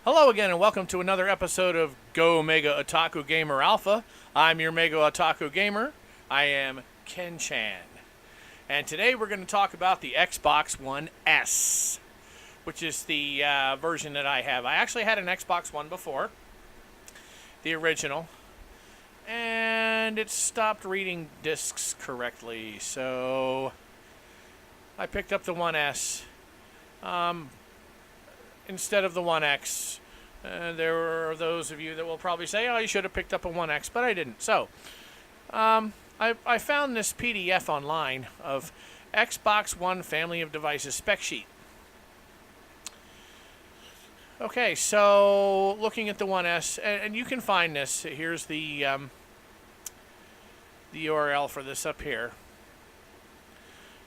Hello again, and welcome to another episode of Go Mega Otaku Gamer Alpha. I'm your Mega Otaku Gamer. I am Ken Chan. And today we're going to talk about the Xbox One S, which is the version that I have. I actually had an Xbox One before, the original, and it stopped reading discs correctly, so I picked up the One S instead of the One X. There are those of you that will probably say, oh, you should have picked up a 1X, but I didn't. So, I found this PDF online of Xbox One Family of Devices spec sheet. Okay, so looking at the 1S, and you can find this. Here's the URL for this up here.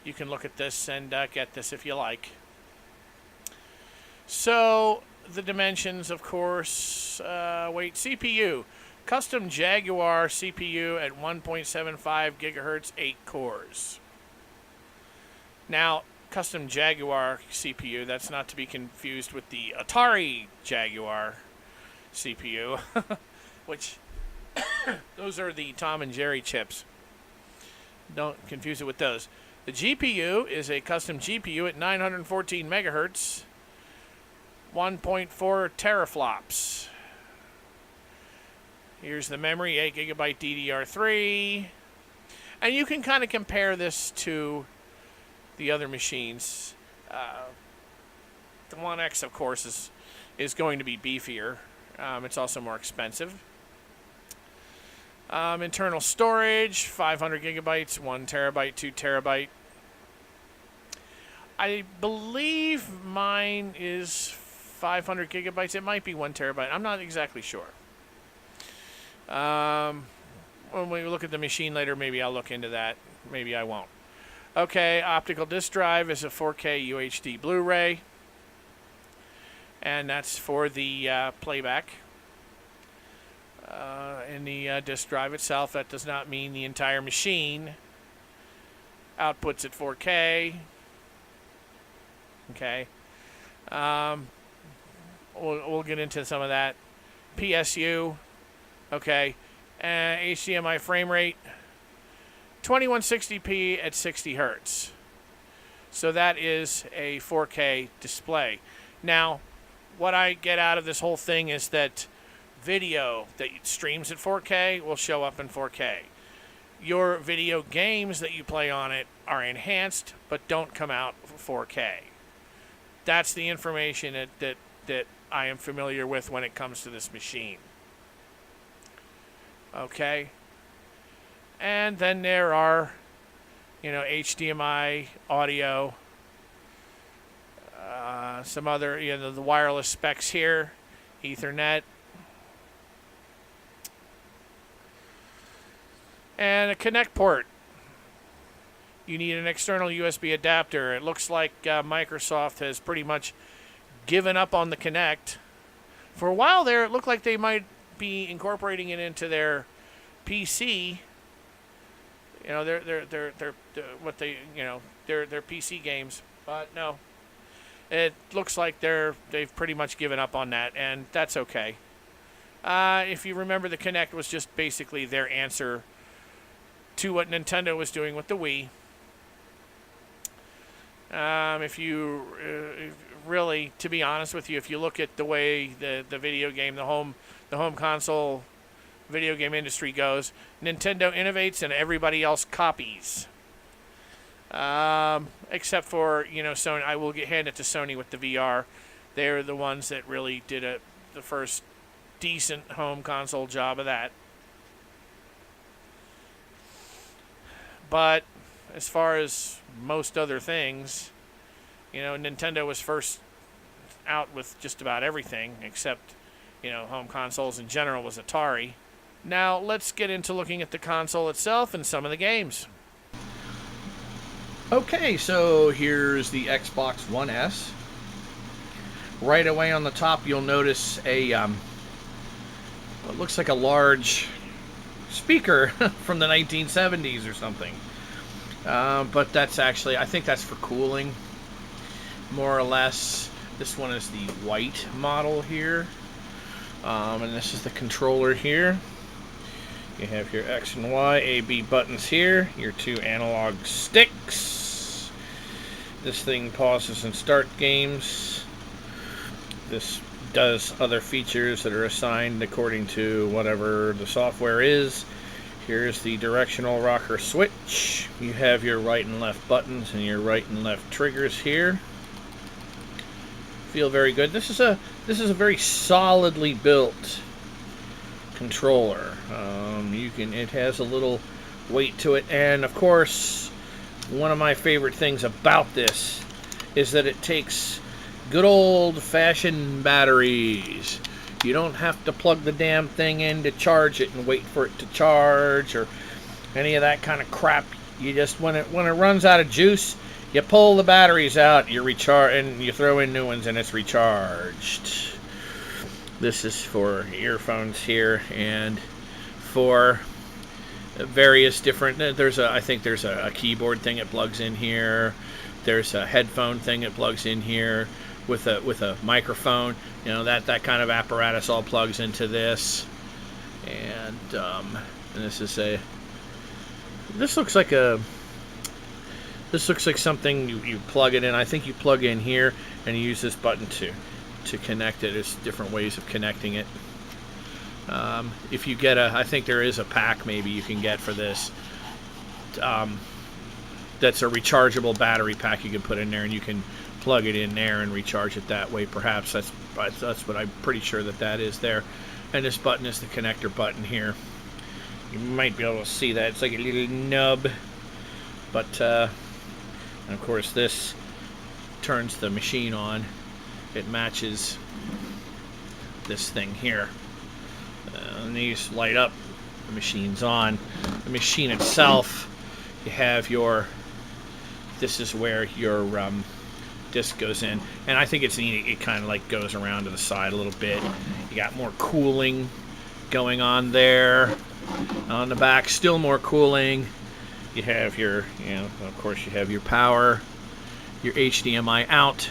You can look at this and get this if you like. So, the dimensions, of course, CPU. Custom Jaguar CPU at 1.75 gigahertz, 8 cores. Now, custom Jaguar CPU, that's not to be confused with the Atari Jaguar CPU, which, those are the Tom and Jerry chips. Don't confuse it with those. The GPU is a custom GPU at 914 megahertz, 1.4 teraflops. Here's the memory, 8 gigabyte DDR3. And you can kind of compare this to the other machines. The One X, of course, is going to be beefier. It's also more expensive. Internal storage, 500 gigabytes, 1 terabyte, 2 terabyte. I believe mine is 500 gigabytes. It might be 1 terabyte. I'm not exactly sure. When we look at the machine later, maybe I'll look into that. Maybe I won't. Okay, optical disk drive is a 4K UHD Blu-ray. And that's for the playback. In the disk drive itself, that does not mean the entire machine outputs at 4K. Okay. We'll get into some of that. PSU, okay. HDMI frame rate, 2160p at 60 hertz. So that is a 4K display. Now, what I get out of this whole thing is that video that streams at 4K will show up in 4K. Your video games that you play on it are enhanced, but don't come out for 4K. That's the information that I am familiar with when it comes to this machine. Okay. And then there are, HDMI audio, some other, the wireless specs here, Ethernet, and a Connect port. You need an external USB adapter. It looks like Microsoft has pretty much given up on the Kinect. For a while there, it looked like they might be incorporating it into their PC. Their PC games. But no, it looks like they've pretty much given up on that, and that's okay. If you remember, the Kinect was just basically their answer to what Nintendo was doing with the Wii. If you really, to be honest with you, if you look at the way the video game, the home console video game industry goes. Nintendo innovates and everybody else copies. Except for, Sony. I will hand it to Sony with the VR. They're the ones that really did the first decent home console job of that. But as far as most other things, Nintendo was first out with just about everything except, home consoles in general was Atari. Now let's get into looking at the console itself and some of the games. Okay, so here's the Xbox One S. Right away on the top, you'll notice what looks like a large speaker from the 1970s or something. But that's actually, I think that's for cooling, more or less. This one is the white model here. And this is the controller here. You have your X and Y, A, B buttons here, your 2 analog sticks. This thing pauses and starts games. This does other features that are assigned according to whatever the software is. Here's the directional rocker switch. You have your right and left buttons and your right and left triggers here. Feel very good. This is a very solidly built controller. It has a little weight to it, and of course, one of my favorite things about this is that it takes good old-fashioned batteries. You don't have to plug the damn thing in to charge it and wait for it to charge or any of that kind of crap. You just when it runs out of juice, you pull the batteries out, you recharge, and you throw in new ones, and it's recharged. This is for earphones here, and for various different. I think there's a keyboard thing that plugs in here. There's a headphone thing that plugs in here with a microphone. That kind of apparatus all plugs into this, and this looks like something you plug it in. I think you plug in here and you use this button to connect it. There's different ways of connecting it. If you get I think there is a pack maybe you can get for this. That's a rechargeable battery pack you can put in there, and you can plug it in there and recharge it that way. Perhaps that's what I'm pretty sure that is there. And this button is the connector button here. You might be able to see that. It's like a little nub. But and of course this turns the machine on. It matches this thing here. And these light up. The machine's on. The machine itself, you have this is where your disc goes in, and I think it's neat. It kind of like goes around to the side a little bit. You got more cooling going on there. On the back, still more cooling. You have of course you have your power, your HDMI out,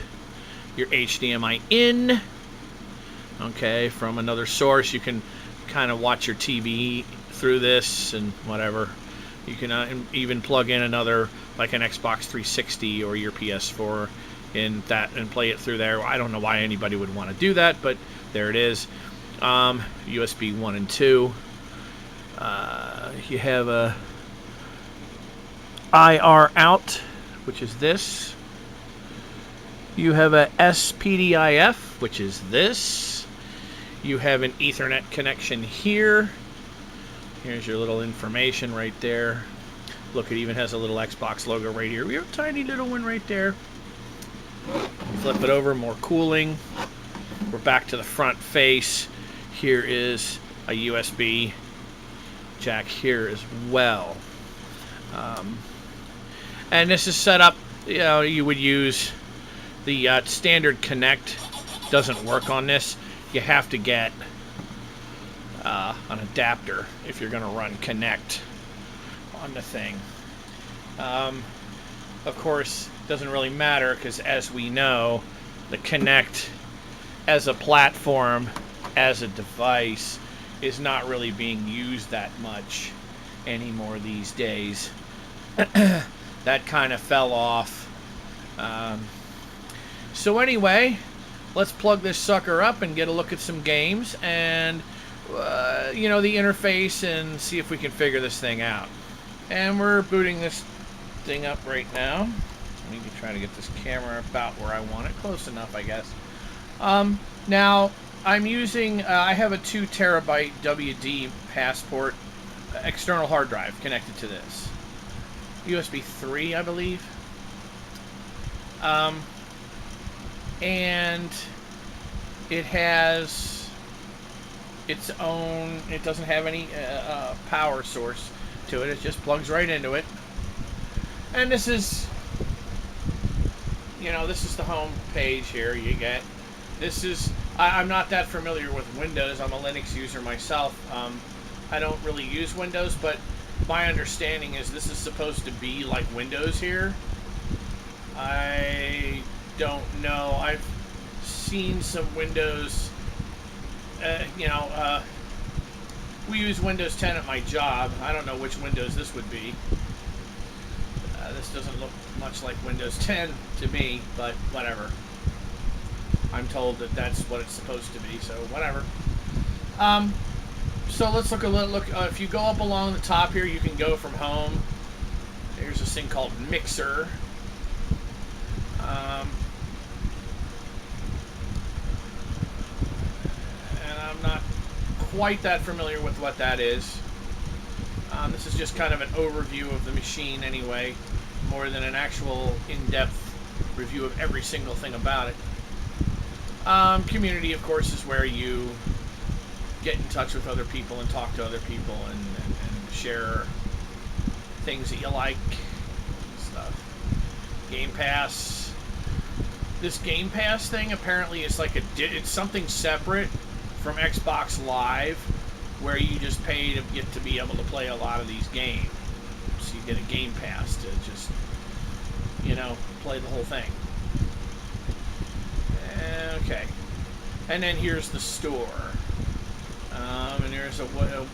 your HDMI in. Okay, from another source. You can kind of watch your TV through this and whatever. You can even plug in another, like an Xbox 360 or your PS4 in that and play it through there. I don't know why anybody would want to do that, but there it is. USB 1 and 2. You have a IR out, which is this. You have a SPDIF, which is this. You have an Ethernet connection here. Here's your little information right there. Look, it even has a little Xbox logo right here. We have a tiny little one right there. Flip it over, more cooling. We're back to the front face. Here is a USB jack here as well. And this is set up, you would use the standard Connect. Doesn't work on this. You have to get an adapter if you're going to run Connect on the thing. Of course, it doesn't really matter because, as we know, the Connect as a platform, as a device, is not really being used that much anymore these days. That kind of fell off. So anyway, let's plug this sucker up and get a look at some games, and you know, the interface and see if we can figure this thing out. And we're booting this thing up right now. Let me try to get this camera about where I want it. Close enough, I guess. Now, I'm using, I have a 2 terabyte WD Passport external hard drive connected to this. USB 3, I believe. And it has its own, it doesn't have any power source to it. It just plugs right into it. And this is, you know, this is the home page here. You get, this is, I'm not that familiar with Windows. I'm a Linux user myself. I don't really use Windows, but my understanding is this is supposed to be like Windows here. I don't know. I've seen some Windows, we use Windows 10 at my job. I don't know which Windows this would be. This doesn't look much like Windows 10 to me, but whatever. I'm told that that's what it's supposed to be, so whatever. So let's look a little. If you go up along the top here, you can go from home. There's this thing called Mixer. And I'm not quite that familiar with what that is. This is just kind of an overview of the machine anyway, more than an actual in-depth review of every single thing about it. Community, of course, is where you get in touch with other people and talk to other people and share things that you like and stuff. Game Pass. This Game Pass thing apparently is like it's something separate from Xbox Live, where you just pay to get to be able to play a lot of these games. So you get a Game Pass to just, you know, play the whole thing. Okay. And then here's the store. And there's a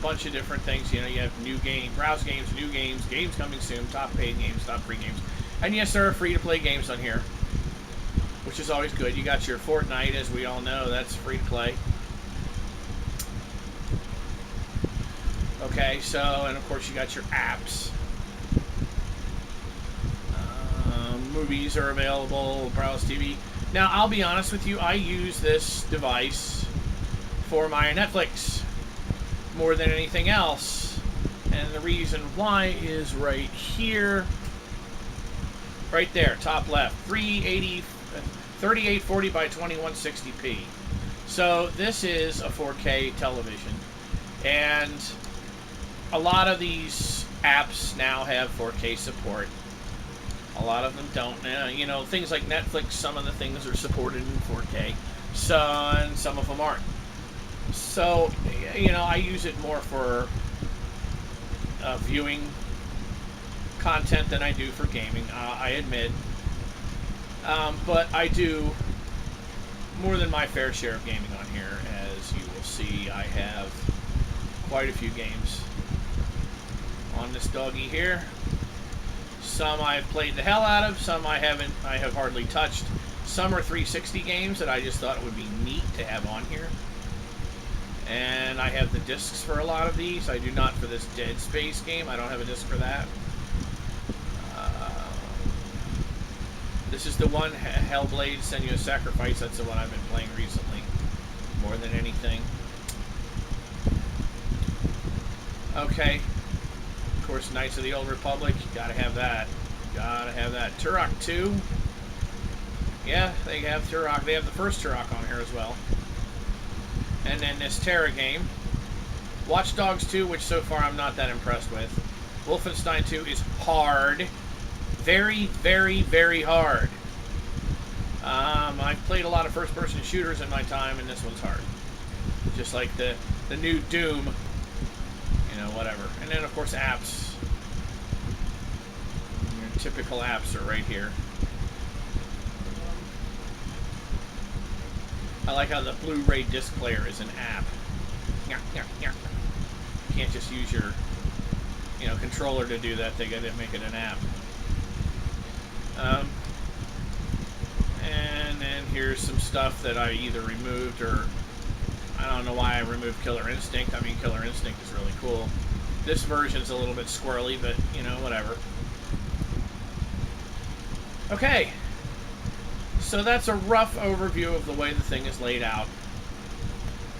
bunch of different things. You know, you have new game, browse games, new games, games coming soon, top paid games, top free games. And yes, there are free-to-play games on here, which is always good. You got your Fortnite, as we all know, that's free to play. Okay, so, and of course you got your apps. Movies are available, Browse TV. Now, I'll be honest with you, I use this device for my Netflix more than anything else. And the reason why is right here. Right there, top left. 3840 by 2160p. So this is a 4K television. And a lot of these apps now have 4K support. A lot of them don't. You know, things like Netflix, some of the things are supported in 4K. So, and some of them aren't. So, you know, I use it more for viewing content than I do for gaming, I admit. But I do more than my fair share of gaming on here. As you will see, I have quite a few games on this doggy here. Some I've played the hell out of, some I haven't, I have hardly touched. Some are 360 games that I just thought it would be neat to have on here. And I have the discs for a lot of these. I do not for this Dead Space game. I don't have a disc for that. This is the one, Hellblade, Senua's Sacrifice. That's the one I've been playing recently, more than anything. Okay. Of course, Knights of the Old Republic. Gotta have that. Gotta have that. Turok 2. Yeah, they have Turok. They have the first Turok on here as well. And then this Terra game. Watch Dogs 2, which so far I'm not that impressed with. Wolfenstein 2 is hard. Very, very, very hard. I've played a lot of first-person shooters in my time, and this one's hard. Just like the new Doom. You know, whatever. And then, of course, apps. Your typical apps are right here. I like how the Blu-ray disc player is an app. You can't just use your, you know, controller to do that. They got to make it an app. And then here's some stuff that I either removed or I don't know why I removed Killer Instinct. I mean, Killer Instinct is really cool. This version's a little bit squirrely, but, you know, whatever. Okay. So that's a rough overview of the way the thing is laid out.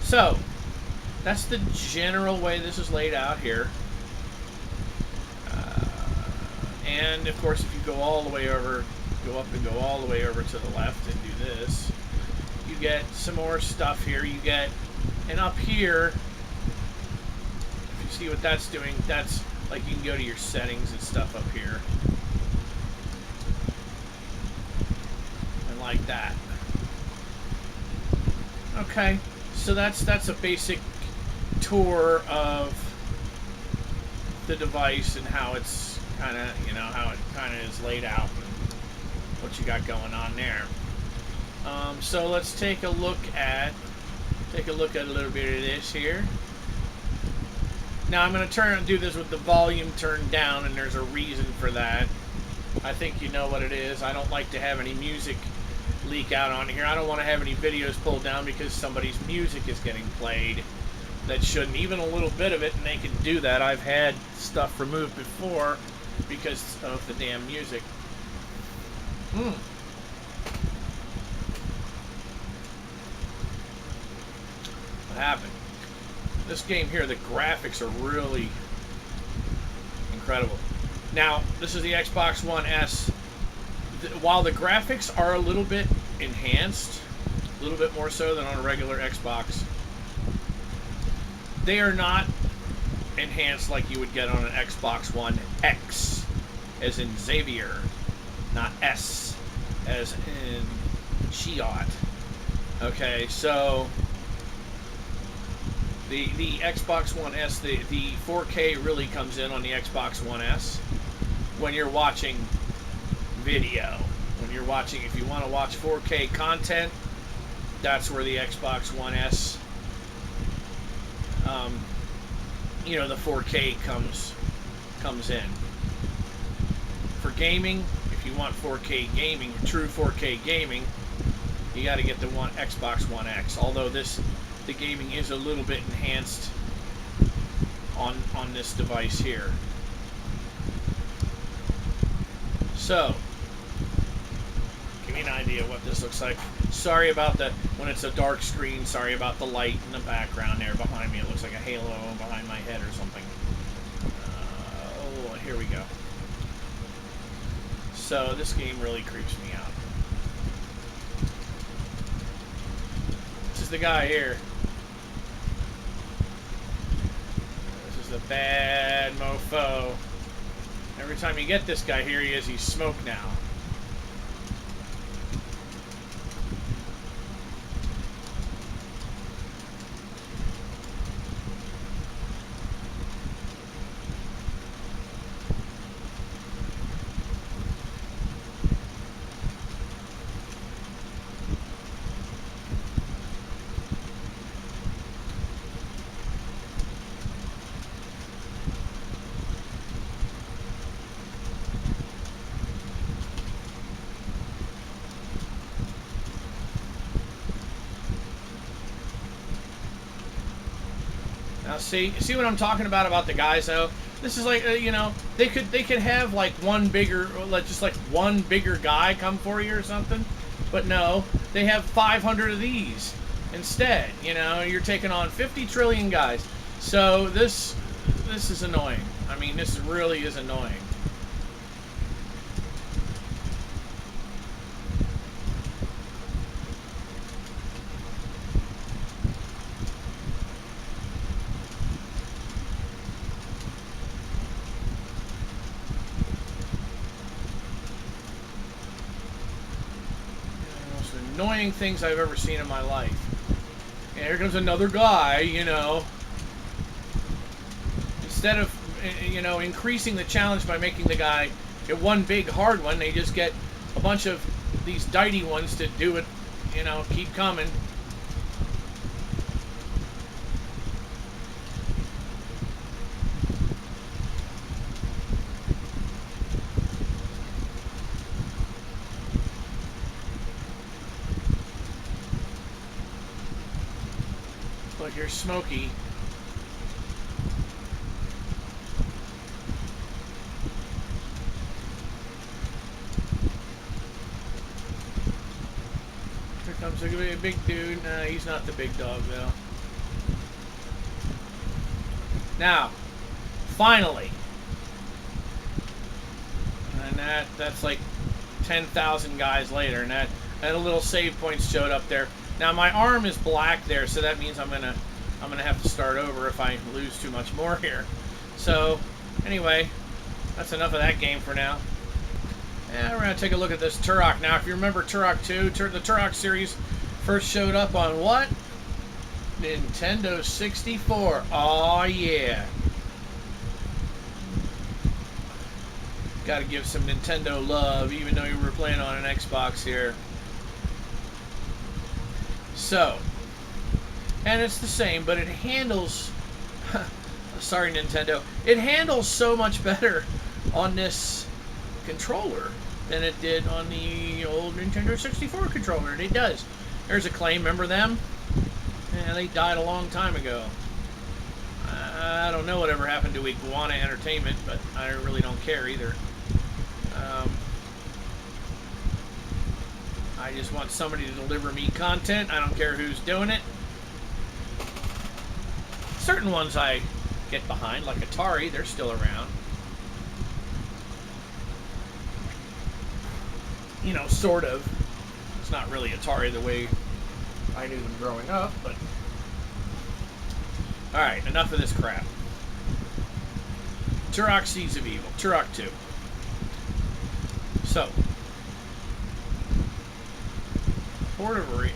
So, that's the general way this is laid out here. And, of course, if you go all the way over, go up and go all the way over to the left and do this, you get some more stuff here. You get, and up here, if you see what that's doing, that's like you can go to your settings and stuff up here. And like that. Okay, so that's a basic tour of the device and how it's kind of, you know, how it kind of is laid out and what you got going on there. So let's take a look at a little bit of this here. Now I'm going to do this with the volume turned down, and there's a reason for that. I think you know what it is. I don't like to have any music leak out on here. I don't want to have any videos pulled down because somebody's music is getting played that shouldn't, even a little bit of it, and they can do that. I've had stuff removed before because of the damn music. What happened? This game here, the graphics are really incredible. Now, this is the Xbox One S. While the graphics are a little bit enhanced, a little bit more so than on a regular Xbox, they are not enhanced like you would get on an Xbox One X, as in Xavier, not S, as in Shiot. Okay, so the Xbox One S, the 4K really comes in on the Xbox One S when you're watching video. When you're watching, if you want to watch 4K content, that's where the Xbox One S, you know, the 4K comes in. For gaming, if you want 4K gaming, true 4K gaming, you got to get the Xbox One X. Although the gaming is a little bit enhanced on this device here. So, give me an idea what this looks like. Sorry about when it's a dark screen, sorry about the light in the background there behind me. It looks like a halo behind my head or something. Oh, here we go. So this game really creeps me out. This is the guy here. This is the bad mofo. Every time you get this guy, here he is, he's smoke now. Now see what I'm talking about the guys though. This is like you know, they could have like one bigger guy come for you or something, but no, they have 500 of these instead. You know, you're taking on 50 trillion guys. So this is annoying. I mean, this really is annoying. Annoying things I've ever seen in my life. And here comes another guy, you know. Instead of, you know, increasing the challenge by making the guy get one big hard one, they just get a bunch of these ditey ones to do it, you know, keep coming. here's Smokey. Here comes a big dude. Nah, he's not the big dog, though. Now, finally. And that's like 10,000 guys later, and that a little save point showed up there. Now my arm is black there, so that means I'm gonna have to start over if I lose too much more here. So anyway, that's enough of that game for now. And we're gonna take a look at this Turok. Now, if you remember Turok 2, the Turok series first showed up on what? Nintendo 64. Oh yeah. Got to give some Nintendo love, even though you were playing on an Xbox here. So, and it's the same, but it handles, sorry Nintendo, it handles so much better on this controller than it did on the old Nintendo 64 controller. It does. There's Acclaim, remember them? Yeah, they died a long time ago. I don't know whatever happened to Iguana Entertainment, but I really don't care either. I just want somebody to deliver me content. I don't care who's doing it. Certain ones I get behind, like Atari, they're still around. You know, sort of. It's not really Atari the way I knew them growing up, but... Alright, enough of this crap. Turok Seeds of Evil. Turok 2. So,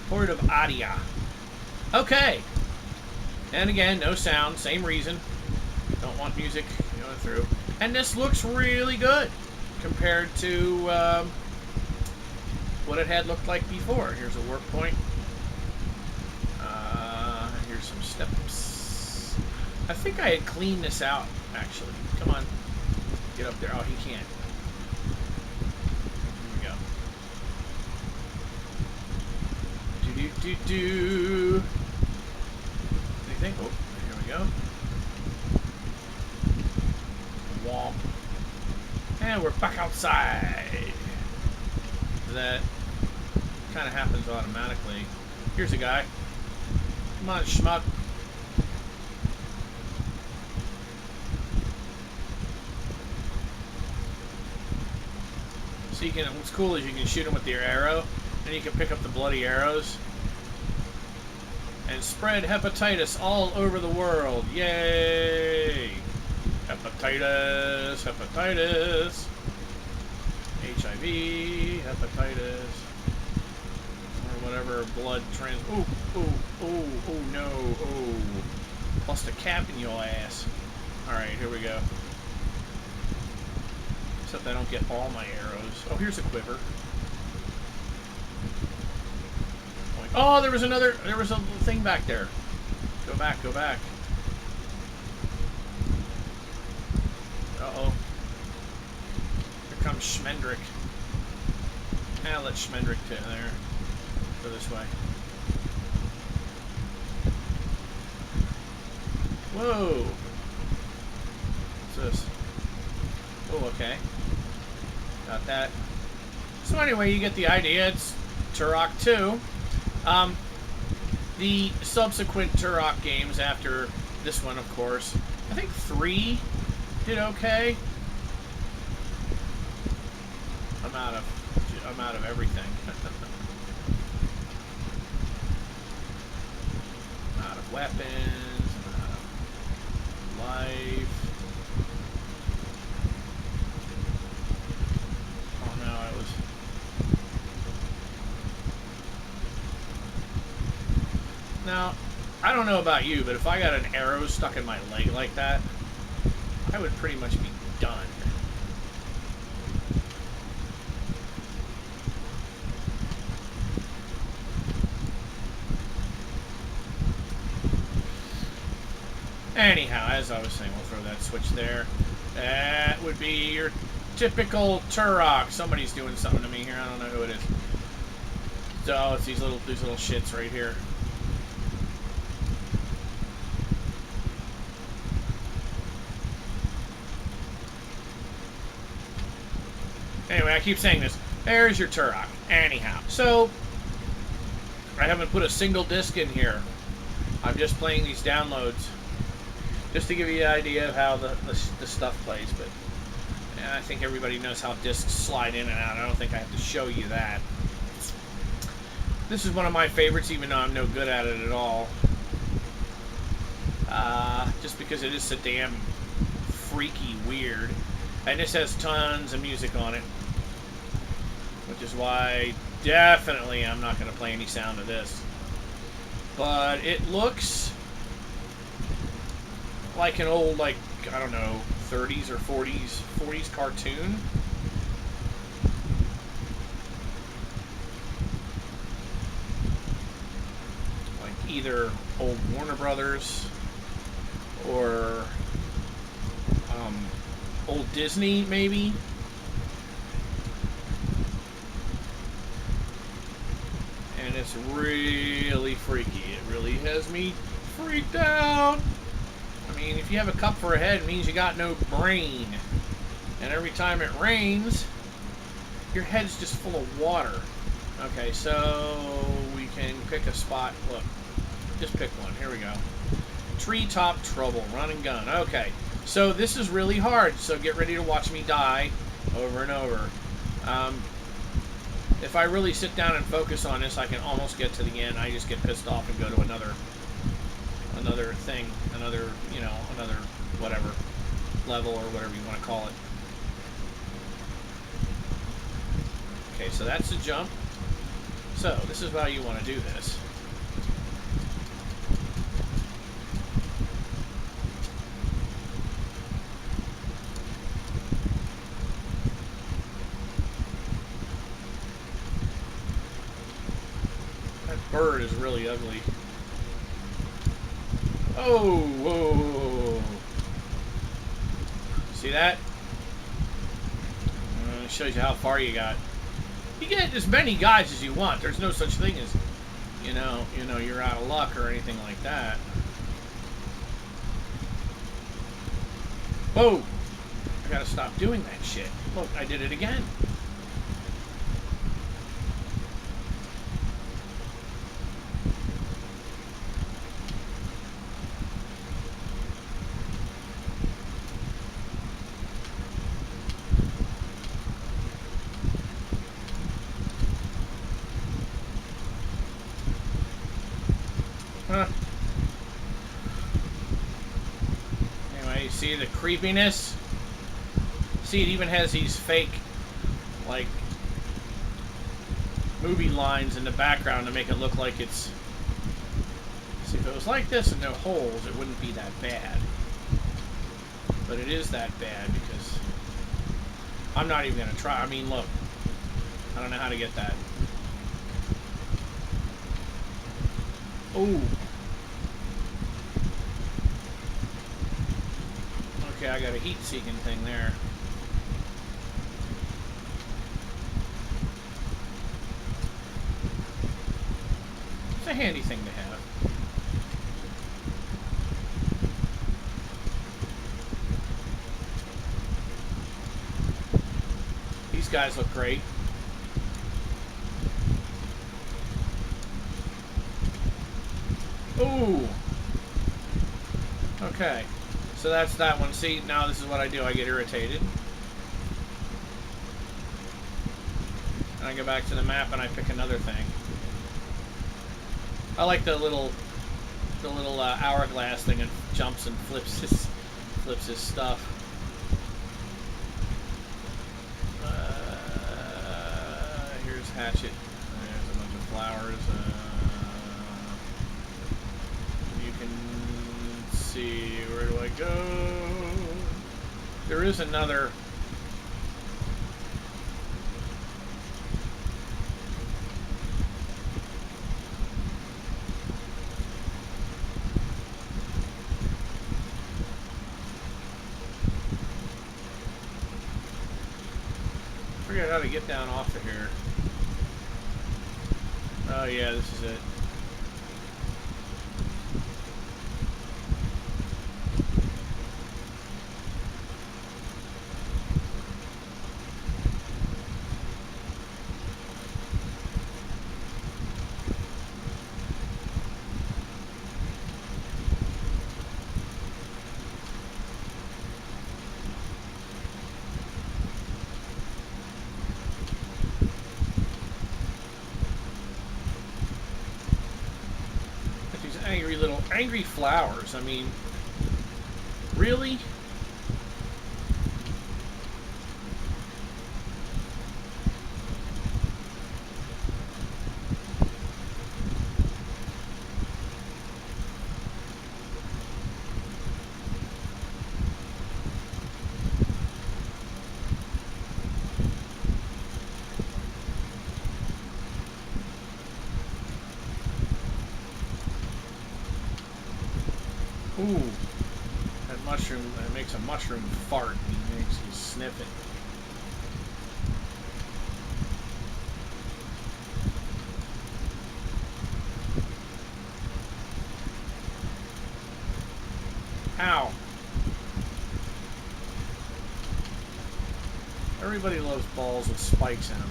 Port of Adia. Okay. And again, no sound, same reason. Don't want music going through. And this looks really good compared to what it had looked like before. Here's a work point. Here's some steps. I think I had cleaned this out, actually. Come on. Get up there. Oh, he can't. Do. Anything? Oh, here we go. Womp. And we're back outside. That kind of happens automatically. Here's a guy. Come on, schmuck. So you can, what's cool is you can shoot him with your arrow, and you can pick up the bloody arrows and spread hepatitis all over the world. Yay! Hepatitis, hepatitis, HIV, hepatitis, or whatever blood trans. Oh no! Oh, bust a cap in your ass. All right, here we go. Except I don't get all my arrows. Oh, here's a quiver. Oh, there was a little thing back there. Go back, go back. Uh-oh. Here comes Schmendrick. I'll let Schmendrick get there. Go this way. Whoa. What's this? Oh, okay. Got that. So anyway, you get the idea. It's Turok 2. The subsequent Turok games after this one, of course, I think 3 did okay. I'm out of everything. I'm out of weapons. I'm out of life. Oh no, I was. Now, I don't know about you, but if I got an arrow stuck in my leg like that, I would pretty much be done. Anyhow, as I was saying, we'll throw that switch there. That would be your typical Turok. Somebody's doing something to me here. I don't know who it is. So it's these little shits right here. Anyway, I keep saying this. There's your Turok. Anyhow, so I haven't put a single disc in here. I'm just playing these downloads just to give you an idea of how the stuff plays. But I think everybody knows how discs slide in and out. I don't think I have to show you that. This is one of my favorites, even though I'm no good at it at all. Just because it is so damn freaky weird. And this has tons of music on it. Which is why definitely I'm not going to play any sound of this. But it looks like an old, like, I don't know, 30s or 40s cartoon. Like either old Warner Brothers or old Disney, maybe. And it's really freaky. It really has me freaked out. I mean, if you have a cup for a head, it means you got no brain. And every time it rains, your head's just full of water. Okay, so we can pick a spot. Look, just pick one. Here we go. Treetop Trouble, run and gun. Okay, so this is really hard, so get ready to watch me die over and over. If I really sit down and focus on this, I can almost get to the end. I just get pissed off and go to another thing, another whatever level or whatever you want to call it. Okay, so that's the jump. So this is how you want to do this. Bird is really ugly. Oh, whoa, whoa. See that? It shows you how far you got. You get as many guys as you want. There's no such thing as, you're out of luck or anything like that. Whoa! I gotta stop doing that shit. Look, I did it again. Anyway, you see the creepiness? See, it even has these fake, like, movie lines in the background to make it look like it's... See, if it was like this and no holes, it wouldn't be that bad. But it is that bad because I'm not even going to try. I mean, look. I don't know how to get that. Ooh. Okay, I got a heat-seeking thing there. It's a handy thing to have. These guys look great. Ooh. Okay. So that's that one. See, now this is what I do. I get irritated. And I go back to the map and I pick another thing. I like the little hourglass thing and jumps and flips his stuff. Here's Hatchet. There's a bunch of flowers. You can see, where do I go? There is another. I figured out how to get down off of here. Oh yeah, this is it. Angry Flowers. I mean, really? Ooh, that mushroom, it makes a mushroom fart. It makes you sniff it. Ow. Everybody loves balls with spikes in them.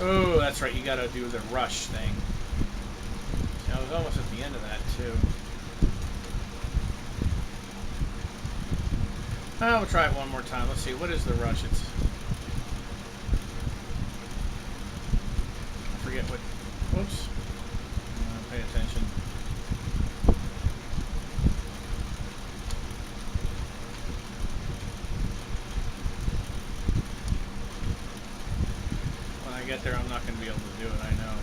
Oh, that's right. You gotta do the rush thing. I was almost at the end of that, too. Oh, we'll try it one more time. Let's see. What is the rush? It's... I forget what... Whoops. Pay attention. When I get there, I'm not going to be able to do it, I know.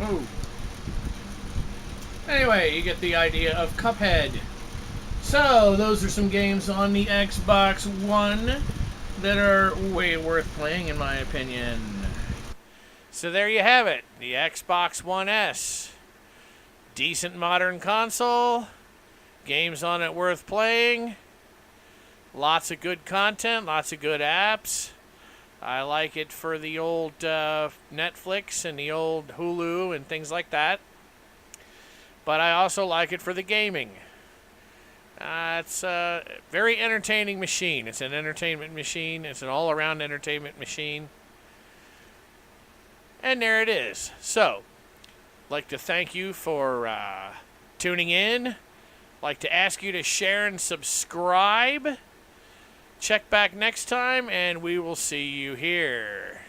Oh. Anyway, you get the idea of Cuphead. So, those are some games on the Xbox One that are way worth playing, in my opinion. So there you have it, the Xbox One S. Decent modern console, games on it worth playing, lots of good content, lots of good apps. I like it for the old Netflix and the old Hulu and things like that. But I also like it for the gaming. It's a very entertaining machine. It's an entertainment machine. It's an all-around entertainment machine. And there it is. So, like to thank you for tuning in. Like to ask you to share and subscribe. Check back next time, and we will see you here.